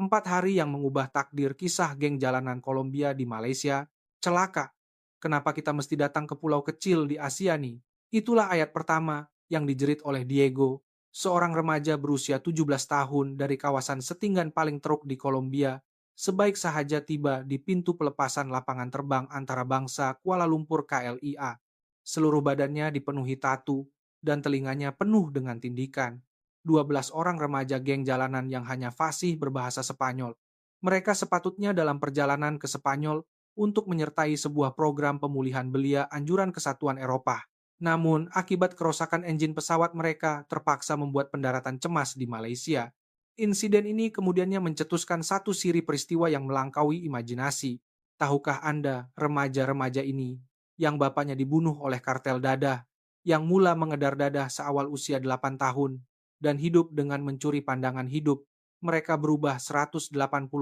4 hari yang mengubah takdir kisah geng jalanan Kolombia di Malaysia. Celaka. Kenapa kita mesti datang ke pulau kecil di Asia nih? Itulah ayat pertama yang dijerit oleh Diego, seorang remaja berusia 17 tahun dari kawasan setinggan paling teruk di Kolombia, sebaik sahaja tiba di pintu pelepasan lapangan terbang antara bangsa Kuala Lumpur KLIA. Seluruh badannya dipenuhi tatu dan telinganya penuh dengan tindikan. 12 orang remaja geng jalanan yang hanya fasih berbahasa Spanyol. Mereka sepatutnya dalam perjalanan ke Spanyol untuk menyertai sebuah program pemulihan belia anjuran Kesatuan Eropa. Namun, akibat kerusakan enjin pesawat mereka terpaksa membuat pendaratan cemas di Malaysia. Insiden ini kemudiannya mencetuskan satu siri peristiwa yang melangkaui imajinasi. Tahukah Anda, remaja-remaja ini, yang bapaknya dibunuh oleh kartel dadah, yang mula mengedar dadah seawal usia 8 tahun, dan hidup dengan mencuri pandangan hidup, mereka berubah 180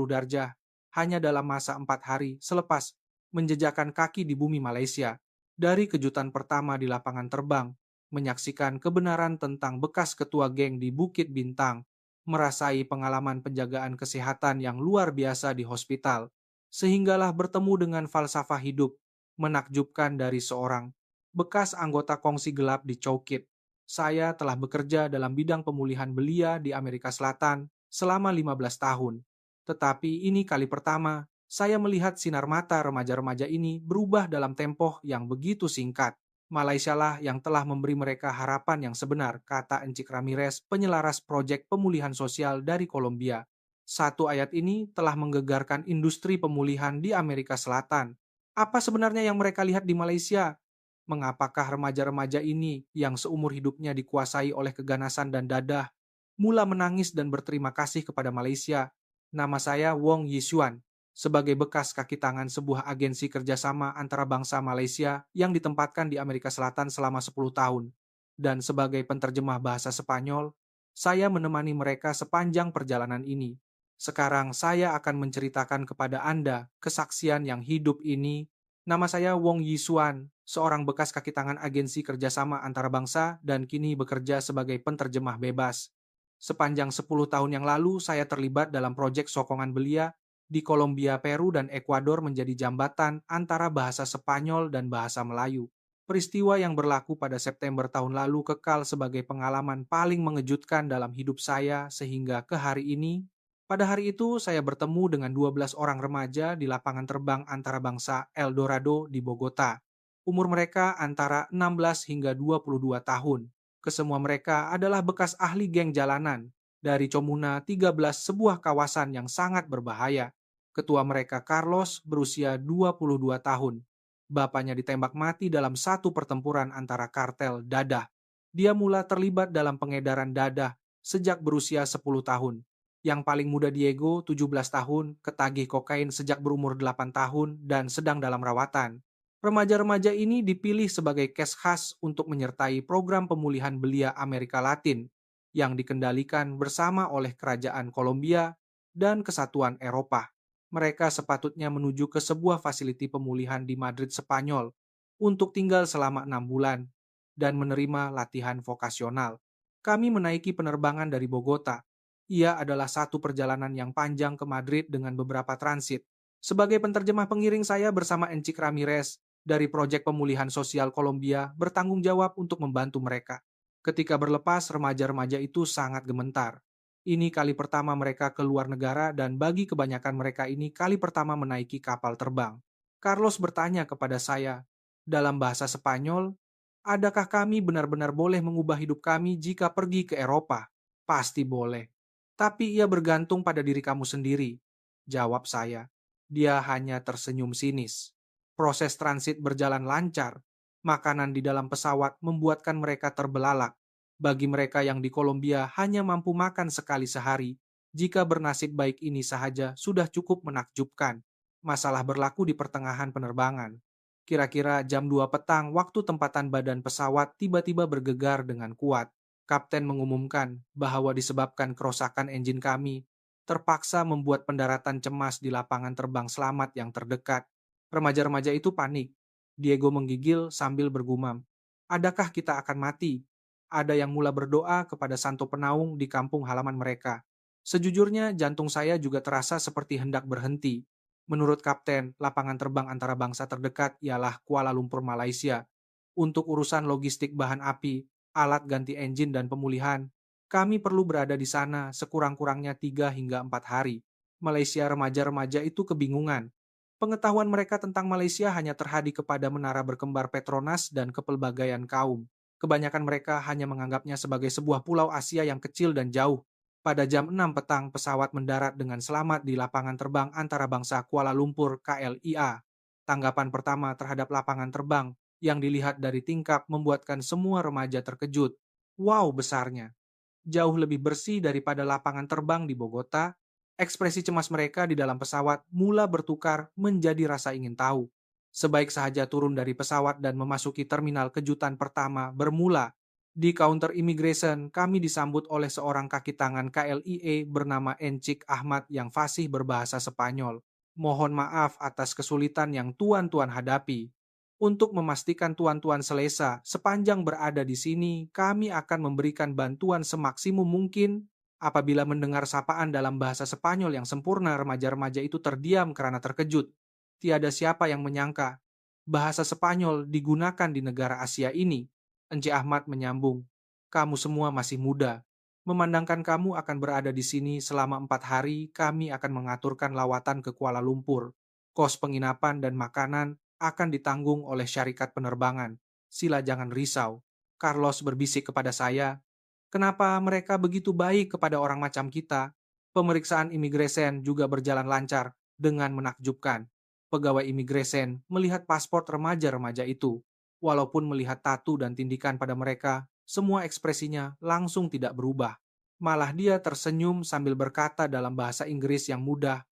darjah hanya dalam masa 4 hari selepas menjejakkan kaki di bumi Malaysia. Dari kejutan pertama di lapangan terbang, menyaksikan kebenaran tentang bekas ketua geng di Bukit Bintang, merasai pengalaman penjagaan kesehatan yang luar biasa di hospital, sehinggalah bertemu dengan falsafah hidup menakjubkan dari seorang bekas anggota kongsi gelap di Chowkit. Saya telah bekerja dalam bidang pemulihan belia di Amerika Selatan selama 15 tahun. Tetapi ini kali pertama saya melihat sinar mata remaja-remaja ini berubah dalam tempo yang begitu singkat. Malaysia lah yang telah memberi mereka harapan yang sebenar, kata Encik Ramirez, penyelaras proyek pemulihan sosial dari Kolombia. Satu ayat ini telah menggegarkan industri pemulihan di Amerika Selatan. Apa sebenarnya yang mereka lihat di Malaysia? Mengapakah remaja-remaja ini yang seumur hidupnya dikuasai oleh keganasan dan dadah, mula menangis dan berterima kasih kepada Malaysia? Nama saya Wong Yisuan, sebagai bekas kaki tangan sebuah agensi kerjasama antara bangsa Malaysia yang ditempatkan di Amerika Selatan selama 10 tahun. Dan sebagai penterjemah bahasa Spanyol, saya menemani mereka sepanjang perjalanan ini. Sekarang saya akan menceritakan kepada Anda kesaksian yang hidup ini. Nama saya Wong Yisuan, seorang bekas kaki tangan agensi kerjasama antara bangsa dan kini bekerja sebagai penterjemah bebas. Sepanjang 10 tahun yang lalu, saya terlibat dalam proyek sokongan belia di Kolombia, Peru, dan Ekuador menjadi jambatan antara bahasa Spanyol dan bahasa Melayu. Peristiwa yang berlaku pada September tahun lalu kekal sebagai pengalaman paling mengejutkan dalam hidup saya sehingga ke hari ini. Pada hari itu, saya bertemu dengan 12 orang remaja di lapangan terbang antara bangsa El Dorado di Bogota. Umur mereka antara 16 hingga 22 tahun. Kesemua mereka adalah bekas ahli geng jalanan dari Comuna 13, sebuah kawasan yang sangat berbahaya. Ketua mereka Carlos berusia 22 tahun. Bapaknya ditembak mati dalam satu pertempuran antara kartel dadah. Dia mula terlibat dalam pengedaran dadah sejak berusia 10 tahun. Yang paling muda Diego, 17 tahun, ketagih kokain sejak berumur 8 tahun dan sedang dalam rawatan. Remaja-remaja ini dipilih sebagai kes khas untuk menyertai program pemulihan belia Amerika Latin yang dikendalikan bersama oleh Kerajaan Kolombia dan Kesatuan Eropa. Mereka sepatutnya menuju ke sebuah fasiliti pemulihan di Madrid, Spanyol, untuk tinggal selama 6 bulan dan menerima latihan vokasional. Kami menaiki penerbangan dari Bogota. Ia adalah satu perjalanan yang panjang ke Madrid dengan beberapa transit. Sebagai penterjemah pengiring, saya bersama Encik Ramirez dari Proyek Pemulihan Sosial Kolombia bertanggung jawab untuk membantu mereka. Ketika berlepas, remaja-remaja itu sangat gementar. Ini kali pertama mereka ke luar negara dan bagi kebanyakan mereka ini kali pertama menaiki kapal terbang. Carlos bertanya kepada saya, dalam bahasa Spanyol, adakah kami benar-benar boleh mengubah hidup kami jika pergi ke Eropa? Pasti boleh. Tapi ia bergantung pada diri kamu sendiri. Jawab saya. Dia hanya tersenyum sinis. Proses transit berjalan lancar. Makanan di dalam pesawat membuatkan mereka terbelalak. Bagi mereka yang di Kolombia hanya mampu makan sekali sehari, jika bernasib baik ini sahaja sudah cukup menakjubkan. Masalah berlaku di pertengahan penerbangan. Kira-kira jam 2 petang waktu tempatan badan pesawat tiba-tiba bergegar dengan kuat. Kapten mengumumkan bahwa disebabkan kerusakan enjin kami, terpaksa membuat pendaratan cemas di lapangan terbang selamat yang terdekat. Remaja-remaja itu panik. Diego menggigil sambil bergumam, adakah kita akan mati? Ada yang mula berdoa kepada Santo Penaung di kampung halaman mereka. Sejujurnya, jantung saya juga terasa seperti hendak berhenti. Menurut Kapten, lapangan terbang antara bangsa terdekat ialah Kuala Lumpur, Malaysia. Untuk urusan logistik bahan api, alat ganti enjin dan pemulihan, kami perlu berada di sana sekurang-kurangnya 3 hingga 4 hari. Malaysia remaja-remaja itu kebingungan. Pengetahuan mereka tentang Malaysia hanya terhadi kepada menara berkembar Petronas dan kepelbagaian kaum. Kebanyakan mereka hanya menganggapnya sebagai sebuah pulau Asia yang kecil dan jauh. Pada jam 6 petang, pesawat mendarat dengan selamat di lapangan terbang antara bangsa Kuala Lumpur KLIA. Tanggapan pertama terhadap lapangan terbang yang dilihat dari tingkap membuatkan semua remaja terkejut. Wow, besarnya! Jauh lebih bersih daripada lapangan terbang di Bogota. Ekspresi cemas mereka di dalam pesawat mula bertukar menjadi rasa ingin tahu. Sebaik sahaja turun dari pesawat dan memasuki terminal, kejutan pertama bermula. Di counter immigration, kami disambut oleh seorang kaki tangan KLIA bernama Encik Ahmad yang fasih berbahasa Spanyol. Mohon maaf atas kesulitan yang tuan-tuan hadapi. Untuk memastikan tuan-tuan selesa, sepanjang berada di sini, kami akan memberikan bantuan semaksimum mungkin. Apabila mendengar sapaan dalam bahasa Spanyol yang sempurna, remaja-remaja itu terdiam karena terkejut. Tiada siapa yang menyangka bahasa Spanyol digunakan di negara Asia ini. Encik Ahmad menyambung, kamu semua masih muda. Memandangkan kamu akan berada di sini selama 4 hari, kami akan mengaturkan lawatan ke Kuala Lumpur. Kos penginapan dan makanan akan ditanggung oleh syarikat penerbangan. Sila jangan risau. Carlos berbisik kepada saya, kenapa mereka begitu baik kepada orang macam kita? Pemeriksaan imigresen juga berjalan lancar dengan menakjubkan. Pegawai imigresen melihat paspor remaja-remaja itu. Walaupun melihat tatu dan tindikan pada mereka, semua ekspresinya langsung tidak berubah. Malah dia tersenyum sambil berkata dalam bahasa Inggris yang mudah,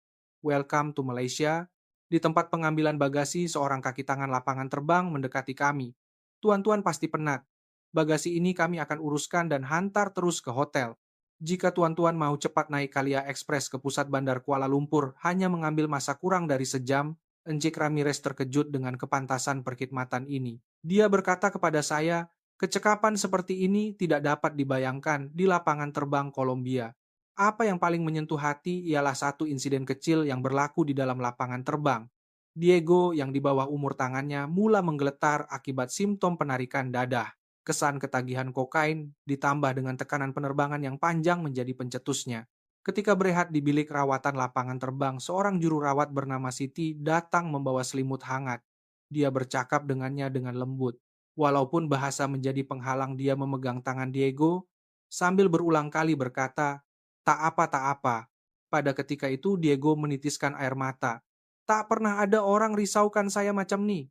"Welcome to Malaysia." Di tempat pengambilan bagasi, seorang kaki tangan lapangan terbang mendekati kami. Tuan-tuan pasti penat. Bagasi ini kami akan uruskan dan hantar terus ke hotel. Jika tuan-tuan mau cepat naik Kalia Express ke pusat bandar Kuala Lumpur hanya mengambil masa kurang dari sejam, Encik Ramirez terkejut dengan kepantasan perkhidmatan ini. Dia berkata kepada saya, kecekapan seperti ini tidak dapat dibayangkan di lapangan terbang Kolombia. Apa yang paling menyentuh hati ialah satu insiden kecil yang berlaku di dalam lapangan terbang. Diego yang di bawah umur tangannya mula menggeletar akibat simptom penarikan dadah. Kesan ketagihan kokain ditambah dengan tekanan penerbangan yang panjang menjadi pencetusnya. Ketika berehat di bilik rawatan lapangan terbang, seorang juru rawat bernama Siti datang membawa selimut hangat. Dia bercakap dengannya dengan lembut. Walaupun bahasa menjadi penghalang, dia memegang tangan Diego sambil berulang kali berkata, "Tak apa, tak apa." Pada ketika itu Diego menitiskan air mata. "Tak pernah ada orang risaukan saya macam ni.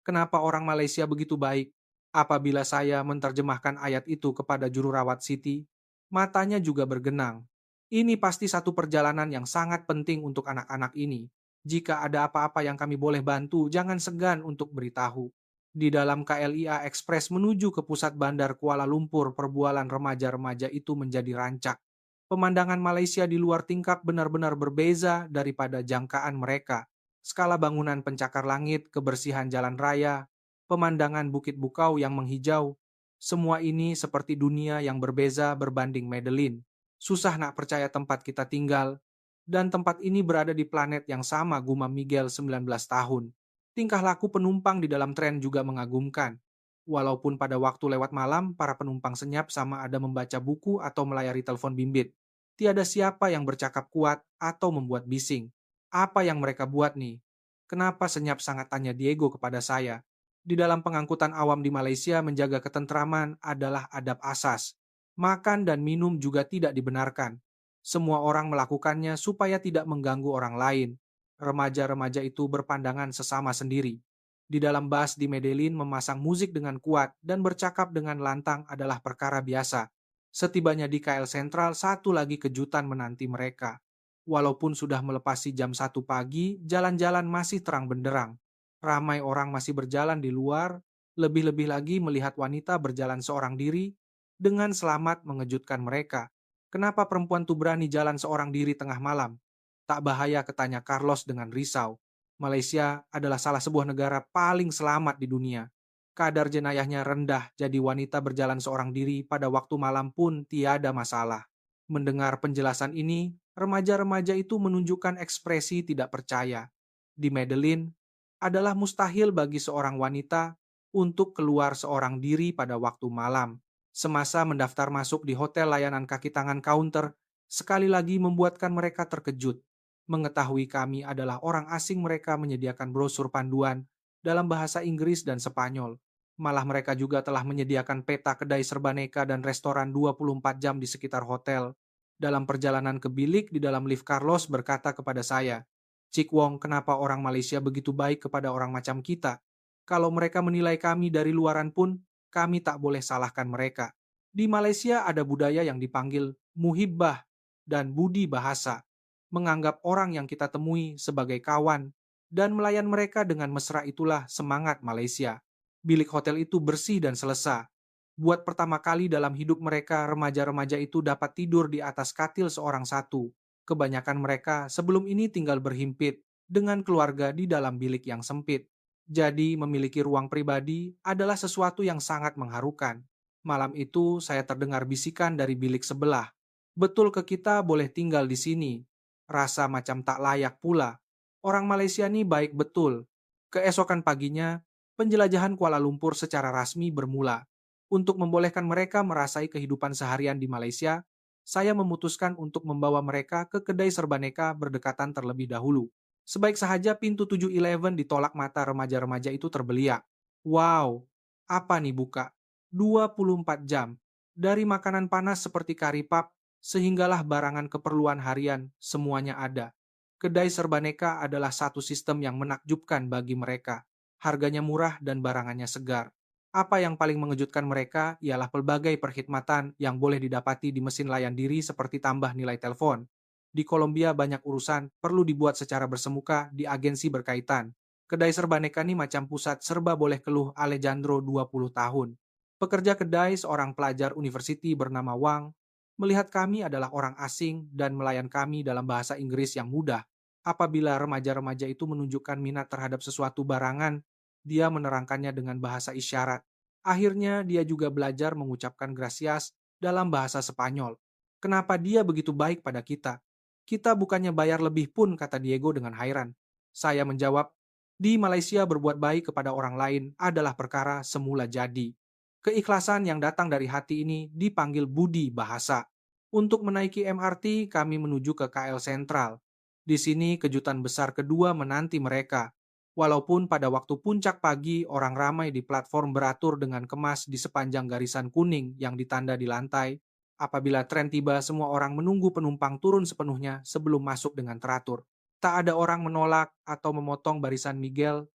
Kenapa orang Malaysia begitu baik?" Apabila saya menerjemahkan ayat itu kepada juru rawat Siti, matanya juga bergenang. Ini pasti satu perjalanan yang sangat penting untuk anak-anak ini. Jika ada apa-apa yang kami boleh bantu, jangan segan untuk beritahu. Di dalam KLIA Express menuju ke pusat bandar Kuala Lumpur, perbualan remaja-remaja itu menjadi rancak. Pemandangan Malaysia di luar tingkap benar-benar berbeza daripada jangkaan mereka. Skala bangunan pencakar langit, kebersihan jalan raya, pemandangan Bukit Bukau yang menghijau, semua ini seperti dunia yang berbeza berbanding Madeline. Susah nak percaya tempat kita tinggal, dan tempat ini berada di planet yang sama, gumam Miguel 19 tahun. Tingkah laku penumpang di dalam tren juga mengagumkan. Walaupun pada waktu lewat malam, para penumpang senyap sama ada membaca buku atau melayari telepon bimbit. Tiada siapa yang bercakap kuat atau membuat bising. Apa yang mereka buat nih? Kenapa senyap, sangat tanya Diego kepada saya. Di dalam pengangkutan awam di Malaysia, menjaga ketentraman adalah adab asas. Makan dan minum juga tidak dibenarkan. Semua orang melakukannya supaya tidak mengganggu orang lain. Remaja-remaja itu berpandangan sesama sendiri. Di dalam bus di Medellin, memasang musik dengan kuat dan bercakap dengan lantang adalah perkara biasa. Setibanya di KL Sentral, satu lagi kejutan menanti mereka. Walaupun sudah melepasi jam 1 pagi, jalan-jalan masih terang benderang. Ramai orang masih berjalan di luar, lebih-lebih lagi melihat wanita berjalan seorang diri dengan selamat mengejutkan mereka. Kenapa perempuan tuh berani jalan seorang diri tengah malam? Tak bahaya, katanya Carlos dengan risau. Malaysia adalah salah sebuah negara paling selamat di dunia. Kadar jenayahnya rendah, jadi wanita berjalan seorang diri pada waktu malam pun tiada masalah. Mendengar penjelasan ini, remaja-remaja itu menunjukkan ekspresi tidak percaya. Di Medellin, adalah mustahil bagi seorang wanita untuk keluar seorang diri pada waktu malam. Semasa mendaftar masuk di hotel layanan kaki tangan counter, sekali lagi membuatkan mereka terkejut. Mengetahui kami adalah orang asing, mereka menyediakan brosur panduan dalam bahasa Inggris dan Spanyol. Malah mereka juga telah menyediakan peta kedai serbaneka dan restoran 24 jam di sekitar hotel. Dalam perjalanan ke bilik di dalam lift, Carlos berkata kepada saya, "Cik Wong, kenapa orang Malaysia begitu baik kepada orang macam kita? Kalau mereka menilai kami dari luaran pun, kami tak boleh salahkan mereka. Di Malaysia ada budaya yang dipanggil muhibbah dan budi bahasa, menganggap orang yang kita temui sebagai kawan, dan melayan mereka dengan mesra, itulah semangat Malaysia." Bilik hotel itu bersih dan selesa. Buat pertama kali dalam hidup mereka, remaja-remaja itu dapat tidur di atas katil seorang satu. Kebanyakan mereka sebelum ini tinggal berhimpit dengan keluarga di dalam bilik yang sempit. Jadi, memiliki ruang pribadi adalah sesuatu yang sangat mengharukan. Malam itu, saya terdengar bisikan dari bilik sebelah. "Betul ke kita boleh tinggal di sini?" Rasa macam tak layak pula. Orang Malaysia ini baik betul. Keesokan paginya, penjelajahan Kuala Lumpur secara rasmi bermula. Untuk membolehkan mereka merasai kehidupan seharian di Malaysia, saya memutuskan untuk membawa mereka ke kedai serbaneka berdekatan terlebih dahulu. Sebaik sahaja pintu 7-Eleven ditolak, mata remaja-remaja itu terbeliak. Wow, apa nih buka? 24 jam. Dari makanan panas seperti kari pap, sehinggalah barangan keperluan harian, semuanya ada. Kedai serbaneka adalah satu sistem yang menakjubkan bagi mereka. Harganya murah dan barangannya segar. Apa yang paling mengejutkan mereka ialah pelbagai perkhidmatan yang boleh didapati di mesin layan diri, seperti tambah nilai telepon. Di Kolombia banyak urusan perlu dibuat secara bersemuka di agensi berkaitan. Kedai serbaneka ini macam pusat serba boleh, keluh Alejandro, 20 tahun. Pekerja kedai, seorang pelajar university bernama Wang, melihat kami adalah orang asing dan melayan kami dalam bahasa Inggris yang mudah. Apabila remaja-remaja itu menunjukkan minat terhadap sesuatu barangan, dia menerangkannya dengan bahasa isyarat. Akhirnya dia juga belajar mengucapkan gracias dalam bahasa Spanyol. "Kenapa dia begitu baik pada kita? Kita bukannya bayar lebih pun," kata Diego dengan hairan. Saya menjawab, "Di Malaysia berbuat baik kepada orang lain adalah perkara semula jadi. Keikhlasan yang datang dari hati ini dipanggil budi bahasa." Untuk menaiki MRT, kami menuju ke KL Sentral. Di sini kejutan besar kedua menanti mereka. Walaupun pada waktu puncak pagi, orang ramai di platform beratur dengan kemas di sepanjang garisan kuning yang ditanda di lantai. Apabila tren tiba, semua orang menunggu penumpang turun sepenuhnya sebelum masuk dengan teratur. Tak ada orang menolak atau memotong barisan. Miguel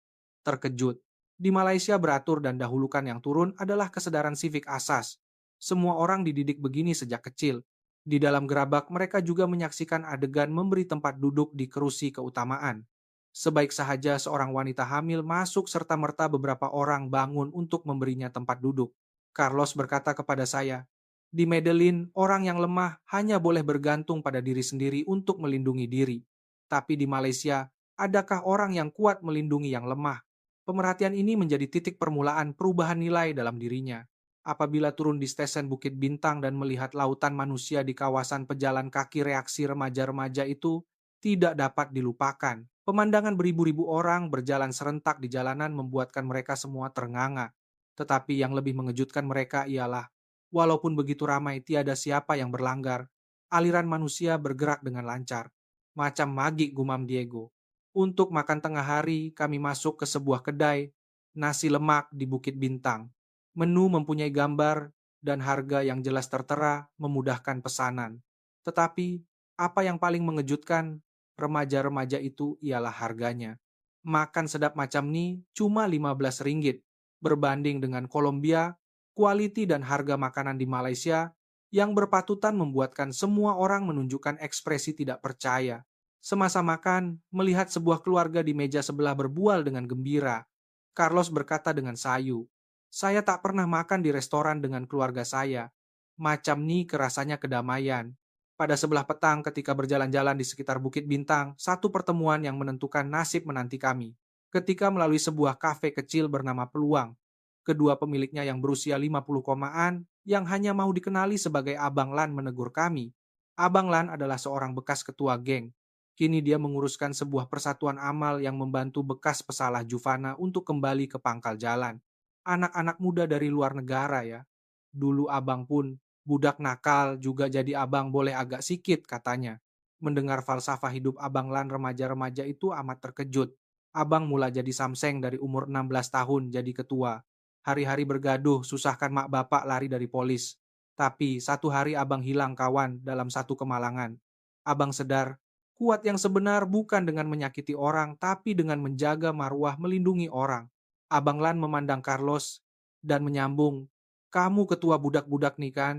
terkejut. Di Malaysia, beratur dan dahulukan yang turun adalah kesedaran sivik asas. Semua orang dididik begini sejak kecil. Di dalam gerabak, mereka juga menyaksikan adegan memberi tempat duduk di kerusi keutamaan. Sebaik sahaja seorang wanita hamil masuk serta-merta beberapa orang bangun untuk memberinya tempat duduk. Carlos berkata kepada saya, "Di Medellin, orang yang lemah hanya boleh bergantung pada diri sendiri untuk melindungi diri. Tapi di Malaysia, adakah orang yang kuat melindungi yang lemah?" Pemerhatian ini menjadi titik permulaan perubahan nilai dalam dirinya. Apabila turun di stesen Bukit Bintang dan melihat lautan manusia di kawasan pejalan kaki, reaksi remaja-remaja itu tidak dapat dilupakan. Pemandangan beribu-ribu orang berjalan serentak di jalanan membuatkan mereka semua ternganga. Tetapi yang lebih mengejutkan mereka ialah, walaupun begitu ramai, tiada siapa yang berlanggar. Aliran manusia bergerak dengan lancar. Macam magik, gumam Diego. Untuk makan tengah hari, kami masuk ke sebuah kedai nasi lemak di Bukit Bintang. Menu mempunyai gambar dan harga yang jelas tertera, memudahkan pesanan. Tetapi, apa yang paling mengejutkan remaja-remaja itu ialah harganya. Makan sedap macam ni cuma 15 ringgit. Berbanding dengan Kolombia, kualiti dan harga makanan di Malaysia yang berpatutan membuatkan semua orang menunjukkan ekspresi tidak percaya. Semasa makan, melihat sebuah keluarga di meja sebelah berbual dengan gembira. Carlos berkata dengan sayu, "Saya tak pernah makan di restoran dengan keluarga saya. Macam ni kerasanya kedamaian." Pada sebelah petang, ketika berjalan-jalan di sekitar Bukit Bintang, satu pertemuan yang menentukan nasib menanti kami. Ketika melalui sebuah kafe kecil bernama Peluang, kedua pemiliknya yang berusia 50 komaan, yang hanya mau dikenali sebagai Abang Lan, menegur kami. Abang Lan adalah seorang bekas ketua geng. Kini dia menguruskan sebuah persatuan amal yang membantu bekas pesalah Juvana untuk kembali ke pangkal jalan. Anak-anak muda dari luar negara ya. Dulu abang pun budak nakal juga jadi abang boleh agak sikit katanya. Mendengar falsafah hidup abang Lan remaja-remaja itu amat terkejut. Abang mulai jadi samseng dari umur 16 tahun jadi ketua. Hari-hari bergaduh, susahkan mak bapak lari dari polis. Tapi satu hari abang hilang kawan dalam satu kemalangan. Abang sedar, kuat yang sebenar bukan dengan menyakiti orang, tapi dengan menjaga marwah melindungi orang. Abang Lan memandang Carlos dan menyambung, kamu ketua budak-budak nih kan?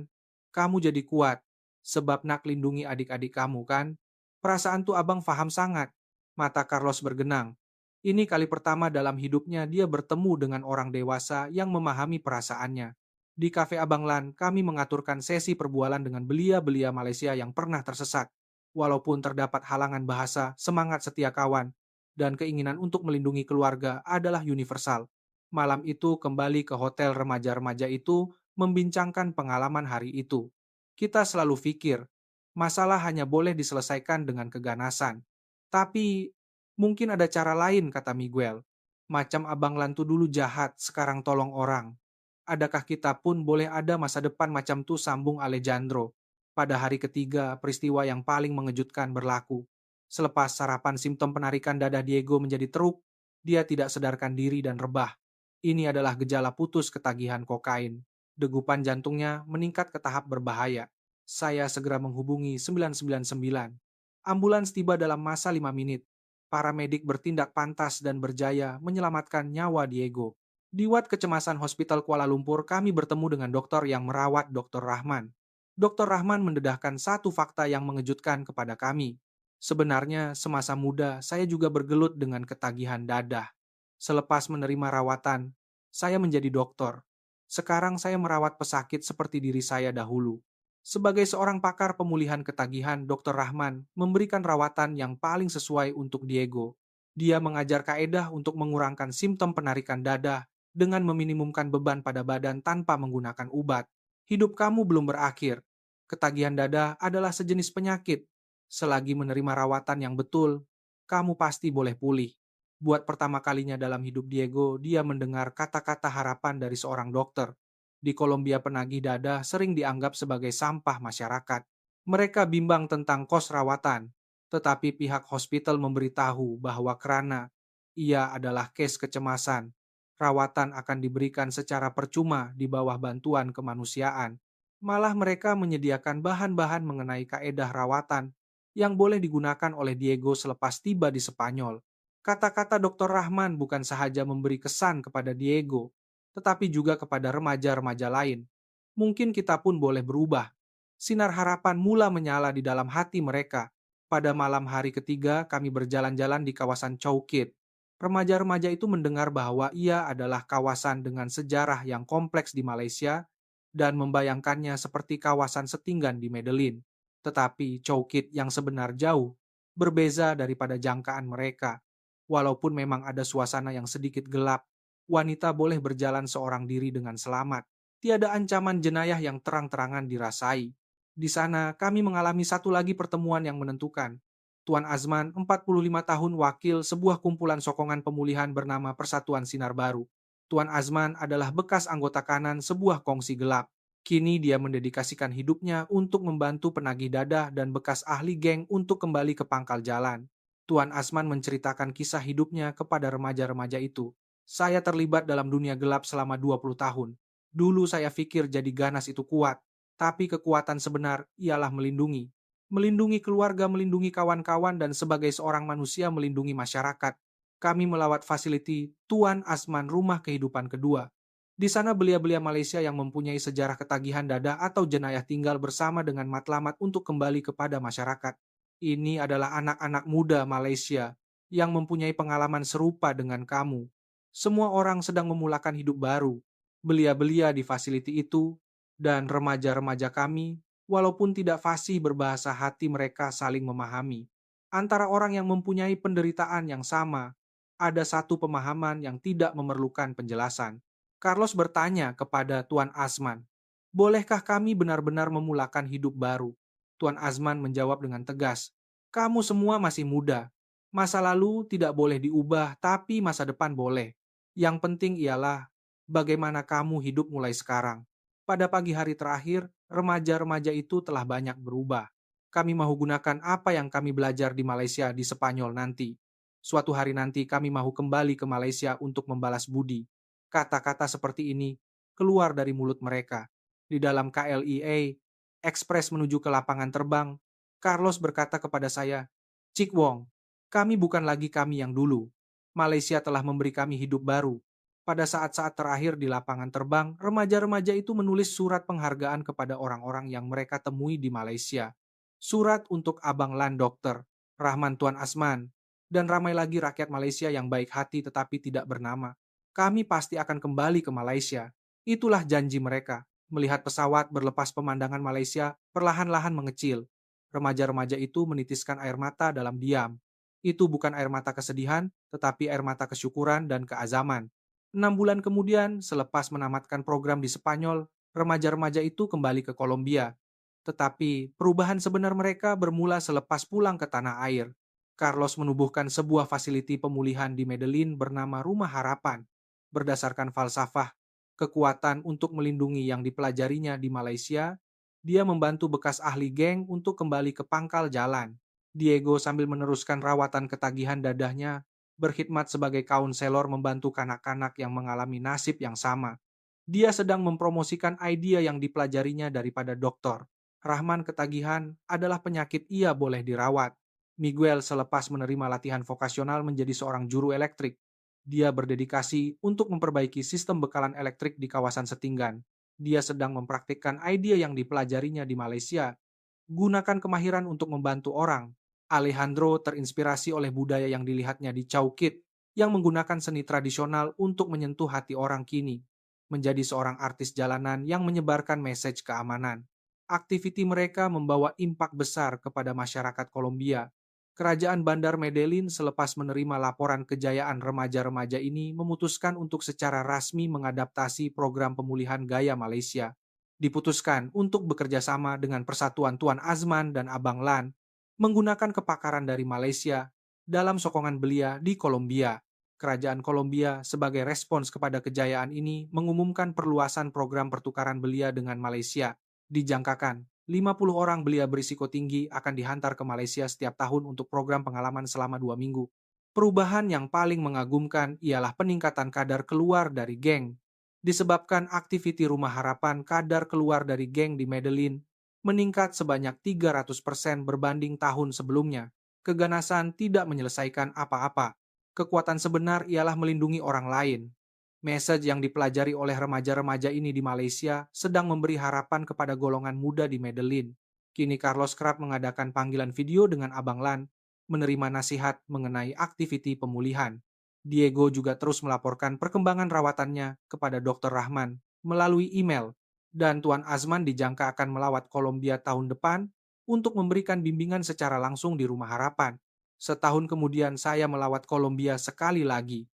Kamu jadi kuat, sebab nak lindungi adik-adik kamu kan? Perasaan tuh abang faham sangat. Mata Carlos bergenang. Ini kali pertama dalam hidupnya dia bertemu dengan orang dewasa yang memahami perasaannya. Di kafe Abang Lan, kami mengaturkan sesi perbualan dengan belia-belia Malaysia yang pernah tersesat. Walaupun terdapat halangan bahasa, semangat setia kawan, dan keinginan untuk melindungi keluarga adalah universal. Malam itu kembali ke hotel remaja-remaja itu membincangkan pengalaman hari itu. Kita selalu pikir, masalah hanya boleh diselesaikan dengan keganasan. Tapi mungkin ada cara lain, kata Miguel. Macam Abang Lan tuh dulu jahat, sekarang tolong orang. Adakah kita pun boleh ada masa depan macam tu, sambung Alejandro. Pada hari ketiga, peristiwa yang paling mengejutkan berlaku. Selepas sarapan simptom penarikan dada Diego menjadi teruk, dia tidak sadarkan diri dan rebah. Ini adalah gejala putus ketagihan kokain. Degupan jantungnya meningkat ke tahap berbahaya. Saya segera menghubungi 999. Ambulans tiba dalam masa 5 menit. Para medik bertindak pantas dan berjaya menyelamatkan nyawa Diego. Di Wad Kecemasan Hospital Kuala Lumpur, kami bertemu dengan dokter yang merawat Dr. Rahman. Dr. Rahman mendedahkan satu fakta yang mengejutkan kepada kami. Sebenarnya, semasa muda, saya juga bergelut dengan ketagihan dadah. Selepas menerima rawatan, saya menjadi dokter. Sekarang saya merawat pesakit seperti diri saya dahulu. Sebagai seorang pakar pemulihan ketagihan, Dr. Rahman memberikan rawatan yang paling sesuai untuk Diego. Dia mengajar kaedah untuk mengurangkan simptom penarikan dada dengan meminimumkan beban pada badan tanpa menggunakan obat. Hidup kamu belum berakhir. Ketagihan dada adalah sejenis penyakit. Selagi menerima rawatan yang betul, kamu pasti boleh pulih. Buat pertama kalinya dalam hidup Diego, dia mendengar kata-kata harapan dari seorang dokter. Di Kolombia, penagih dada sering dianggap sebagai sampah masyarakat. Mereka bimbang tentang kos rawatan, tetapi pihak hospital memberitahu bahwa karena ia adalah case kecemasan, rawatan akan diberikan secara percuma di bawah bantuan kemanusiaan. Malah mereka menyediakan bahan-bahan mengenai kaedah rawatan yang boleh digunakan oleh Diego selepas tiba di Spanyol. Kata-kata Dr. Rahman bukan sahaja memberi kesan kepada Diego, tetapi juga kepada remaja-remaja lain. Mungkin kita pun boleh berubah. Sinar harapan mula menyala di dalam hati mereka. Pada malam hari ketiga, kami berjalan-jalan di kawasan Chowkit. Remaja-remaja itu mendengar bahwa ia adalah kawasan dengan sejarah yang kompleks di Malaysia dan membayangkannya seperti kawasan Setinggan di Medellin. Tetapi Chowkit yang sebenar jauh berbeza daripada jangkaan mereka. Walaupun memang ada suasana yang sedikit gelap, wanita boleh berjalan seorang diri dengan selamat. Tiada ancaman jenayah yang terang-terangan dirasai. Di sana kami mengalami satu lagi pertemuan yang menentukan. Tuan Azman, 45 tahun, wakil sebuah kumpulan sokongan pemulihan bernama Persatuan Sinar Baru. Tuan Azman adalah bekas anggota kanan sebuah kongsi gelap. Kini dia mendedikasikan hidupnya untuk membantu penagih dadah dan bekas ahli geng untuk kembali ke pangkal jalan. Tuan Azman menceritakan kisah hidupnya kepada remaja-remaja itu. Saya terlibat dalam dunia gelap selama 20 tahun. Dulu saya pikir jadi ganas itu kuat, tapi kekuatan sebenar ialah melindungi. Melindungi keluarga, melindungi kawan-kawan, dan sebagai seorang manusia melindungi masyarakat. Kami melawat fasiliti Tuan Azman Rumah Kehidupan Kedua. Di sana belia-belia Malaysia yang mempunyai sejarah ketagihan dada atau jenayah tinggal bersama dengan matlamat untuk kembali kepada masyarakat. Ini adalah anak-anak muda Malaysia yang mempunyai pengalaman serupa dengan kamu. Semua orang sedang memulakan hidup baru. Belia-belia di fasiliti itu dan remaja-remaja kami, walaupun tidak fasih berbahasa, hati mereka saling memahami. Antara orang yang mempunyai penderitaan yang sama, ada satu pemahaman yang tidak memerlukan penjelasan. Carlos bertanya kepada Tuan Asman, bolehkah kami benar-benar memulakan hidup baru? Tuan Azman menjawab dengan tegas. Kamu semua masih muda. Masa lalu tidak boleh diubah, tapi masa depan boleh. Yang penting ialah bagaimana kamu hidup mulai sekarang. Pada pagi hari terakhir, remaja-remaja itu telah banyak berubah. Kami mau gunakan apa yang kami belajar di Malaysia di Spanyol nanti. Suatu hari nanti kami mau kembali ke Malaysia untuk membalas budi. Kata-kata seperti ini keluar dari mulut mereka. Di dalam KLIA, ekspres menuju ke lapangan terbang, Carlos berkata kepada saya, Cik Wong, kami bukan lagi kami yang dulu. Malaysia telah memberi kami hidup baru. Pada saat-saat terakhir di lapangan terbang, remaja-remaja itu menulis surat penghargaan kepada orang-orang yang mereka temui di Malaysia. Surat untuk Abang Lan Dokter, Rahman Tuan Asman, dan ramai lagi rakyat Malaysia yang baik hati tetapi tidak bernama. Kami pasti akan kembali ke Malaysia. Itulah janji mereka. Melihat pesawat berlepas pemandangan Malaysia perlahan-lahan mengecil. Remaja-remaja itu menitiskan air mata dalam diam. Itu bukan air mata kesedihan, tetapi air mata kesyukuran dan keazaman. 6 bulan kemudian, selepas menamatkan program di Spanyol, remaja-remaja itu kembali ke Kolombia. Tetapi perubahan sebenar mereka bermula selepas pulang ke tanah air. Carlos menubuhkan sebuah fasiliti pemulihan di Medellin bernama Rumah Harapan. Berdasarkan falsafah kekuatan untuk melindungi yang dipelajarinya di Malaysia, dia membantu bekas ahli geng untuk kembali ke pangkal jalan. Diego sambil meneruskan rawatan ketagihan dadahnya, berkhidmat sebagai kaunselor membantu kanak-kanak yang mengalami nasib yang sama. Dia sedang mempromosikan idea yang dipelajarinya daripada dokter. Rahman ketagihan adalah penyakit ia boleh dirawat. Miguel selepas menerima latihan vokasional menjadi seorang juru elektrik. Dia berdedikasi untuk memperbaiki sistem bekalan elektrik di kawasan Setinggan. Dia sedang mempraktikkan ide yang dipelajarinya di Malaysia. Gunakan kemahiran untuk membantu orang. Alejandro terinspirasi oleh budaya yang dilihatnya di Chowkit, yang menggunakan seni tradisional untuk menyentuh hati orang kini. Menjadi seorang artis jalanan yang menyebarkan mesej keamanan. Aktiviti mereka membawa impak besar kepada masyarakat Kolombia. Kerajaan Bandar Medellin selepas menerima laporan kejayaan remaja-remaja ini memutuskan untuk secara rasmi mengadaptasi program pemulihan gaya Malaysia. Diputuskan untuk bekerja sama dengan Persatuan Tuan Azman dan Abang Lan, menggunakan kepakaran dari Malaysia dalam sokongan belia di Kolombia. Kerajaan Kolombia sebagai respons kepada kejayaan ini mengumumkan perluasan program pertukaran belia dengan Malaysia. Dijangkakan 50 orang belia berisiko tinggi akan dihantar ke Malaysia setiap tahun untuk program pengalaman selama 2 minggu. Perubahan yang paling mengagumkan ialah peningkatan kadar keluar dari geng. Disebabkan aktiviti Rumah Harapan, kadar keluar dari geng di Medellin meningkat sebanyak 300% berbanding tahun sebelumnya. Keganasan tidak menyelesaikan apa-apa. Kekuatan sebenar ialah melindungi orang lain. Message yang dipelajari oleh remaja-remaja ini di Malaysia sedang memberi harapan kepada golongan muda di Medellin. Kini Carlos kerap mengadakan panggilan video dengan Abang Lan, menerima nasihat mengenai aktiviti pemulihan. Diego juga terus melaporkan perkembangan rawatannya kepada Dr. Rahman melalui email, dan Tuan Azman dijangka akan melawat Kolombia tahun depan untuk memberikan bimbingan secara langsung di Rumah Harapan. Setahun kemudian saya melawat Kolombia sekali lagi.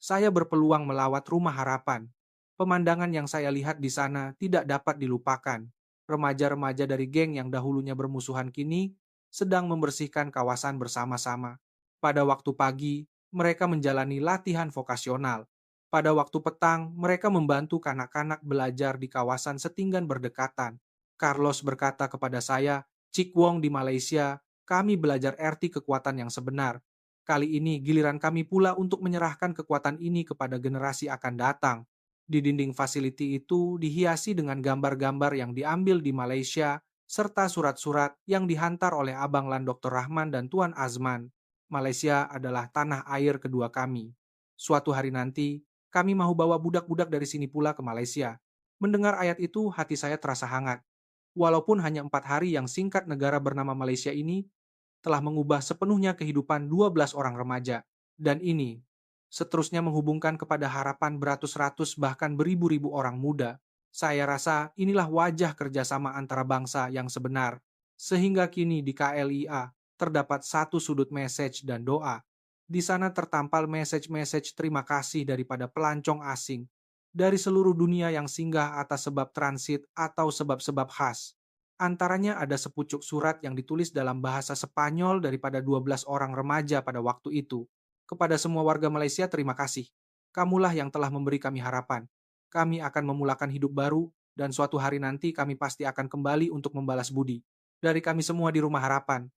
Saya berpeluang melawat Rumah Harapan. Pemandangan yang saya lihat di sana tidak dapat dilupakan. Remaja-remaja dari geng yang dahulunya bermusuhan kini sedang membersihkan kawasan bersama-sama. Pada waktu pagi, mereka menjalani latihan vokasional. Pada waktu petang, mereka membantu kanak-kanak belajar di kawasan Setinggan berdekatan. Carlos berkata kepada saya, Cik Wong di Malaysia, kami belajar erti kekuatan yang sebenar. Kali ini giliran kami pula untuk menyerahkan kekuatan ini kepada generasi akan datang. Di dinding fasiliti itu dihiasi dengan gambar-gambar yang diambil di Malaysia, serta surat-surat yang dihantar oleh Abang Lan Dr. Rahman dan Tuan Azman. Malaysia adalah tanah air kedua kami. Suatu hari nanti, kami mau bawa budak-budak dari sini pula ke Malaysia. Mendengar ayat itu, hati saya terasa hangat. Walaupun hanya 4 hari yang singkat negara bernama Malaysia ini telah mengubah sepenuhnya kehidupan 12 orang remaja. Dan ini seterusnya menghubungkan kepada harapan beratus-ratus bahkan beribu-ribu orang muda. Saya rasa inilah wajah kerjasama antara bangsa yang sebenar. Sehingga kini di KLIA terdapat satu sudut message dan doa. Di sana tertampal message-message terima kasih daripada pelancong asing dari seluruh dunia yang singgah atas sebab transit atau sebab-sebab khas. Antaranya ada sepucuk surat yang ditulis dalam bahasa Spanyol daripada 12 orang remaja pada waktu itu. Kepada semua warga Malaysia, terima kasih. Kamulah yang telah memberi kami harapan. Kami akan memulakan hidup baru, dan suatu hari nanti kami pasti akan kembali untuk membalas budi. Dari kami semua di Rumah Harapan.